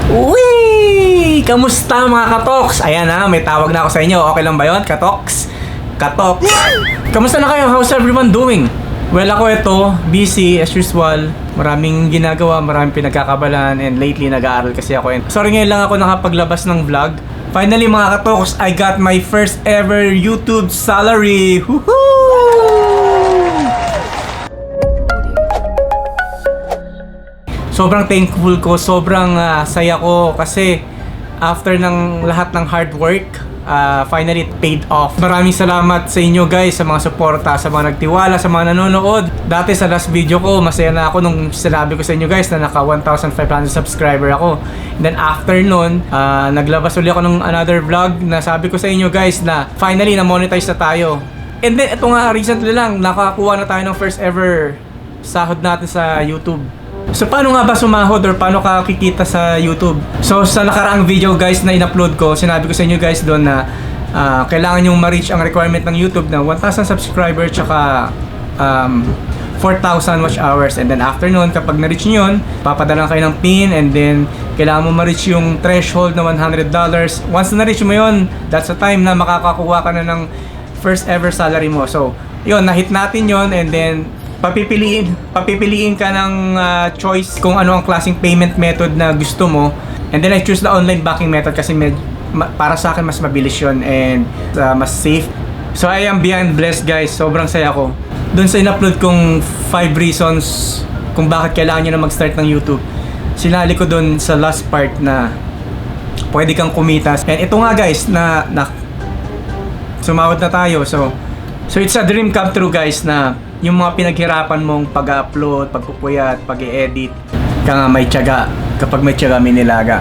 Uy! Kamusta mga katoks? Ayan na, may tawag na ako sa inyo. Okay lang ba yun, katoks? Katoks? Kamusta na kayo? How's everyone doing? Well, ako ito, busy as usual. Maraming ginagawa, maraming pinagkakabalan, and lately nag-aaral kasi ako. And sorry, ngayon lang ako nakapaglabas ng vlog. Finally mga katoks, I got my first ever YouTube salary! Woohoo! Sobrang thankful ko, sobrang saya ko kasi after ng lahat ng hard work, finally it paid off. Maraming salamat sa inyo guys, sa mga suporta, sa mga nagtiwala, sa mga nanonood. Dati sa last video ko, masaya na ako nung sinabi ko sa inyo guys na naka 1,500 subscriber ako. And then after nun, naglabas ulit ako ng another vlog na sabi ko sa inyo guys na finally na monetize na tayo. And then ito nga, recently lang, nakakuha na tayo ng first ever sahod natin sa YouTube. So paano nga ba sumahod or paano ka kikita sa YouTube? So sa nakaraang video guys na in-upload ko, sinabi ko sa inyo guys doon na kailangan yung ma-reach ang requirement ng YouTube na 1,000 subscriber tsaka 4,000 watch hours. And then after nun, kapag na-reach nyo yun, papadala kayo ng pin, and then kailangan mo ma-reach yung threshold na $100. Once na na-reach mo yun, that's the time na makakakuha ka na ng first ever salary mo. So yun, na-hit natin yun, and then papipiliin ka ng choice kung ano ang klaseng payment method na gusto mo. And then I choose the online banking method kasi para sa akin mas mabilis yun and mas safe. So I am beyond blessed guys, sobrang saya ko. Doon sa in-upload kong 5 reasons kung bakit kailangan nyo na mag-start ng YouTube, sinali ko doon sa last part na pwede kang kumita. And ito nga guys, na sumahod na tayo. So it's a dream come true guys na yung mga pinaghirapan mong pag-upload, pagpupuyat, pag-i-edit, kaya may tiyaga. Kapag may tiyaga, may nilaga.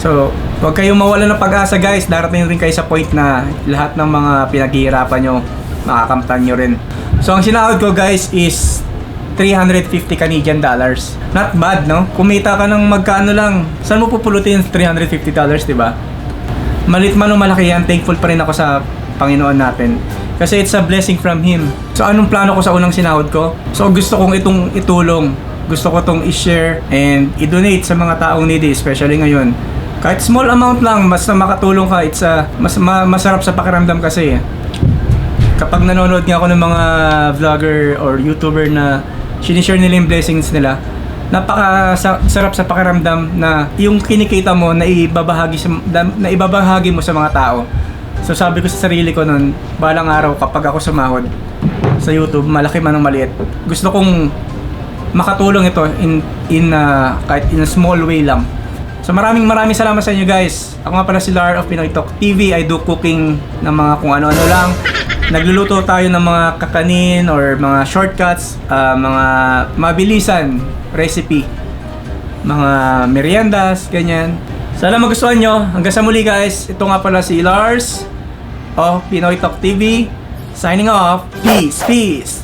So, huwag kayong mawala ng pag-asa guys. Darating rin kayo sa point na lahat ng mga pinaghihirapan nyo, makakamtan nyo rin. So, ang sinahod ko guys is 350 Canadian dollars. Not bad, no? Kumita ka ng magkano lang. Saan mo pupulutin $350, diba? Malit man o malaki yan, thankful pa rin ako sa Panginoon natin. Kasi it's a blessing from Him. So anong plano ko sa unang sinahod ko? So gusto kong itong itulong. Gusto ko itong i-share and i-donate sa mga taong needy, especially ngayon. Kahit small amount lang, basta makatulong ka, it's masarap sa pakiramdam kasi. Kapag nanonood nga ako ng mga vlogger or YouTuber na sinishare nila yung blessings nila, napaka-sarap sa pakiramdam na yung kinikita mo na ibabahagi mo sa mga tao. So sabi ko sa sarili ko nun, balang araw kapag ako sumahod sa YouTube, malaki man o maliit, gusto kong makatulong ito kahit in a small way lang. So maraming salamat sa inyo guys. Ako nga pala si Lar of Pinoy Talk TV. I do cooking ng mga kung ano-ano lang. Nagluluto tayo ng mga kakanin or mga shortcuts, mga mabilisan recipe, mga meriendas, ganyan. Sana magustuhan nyo. Hanggang sa muli guys. Ito nga pala si Lars of Pinoy Talk TV. Signing off. Peace.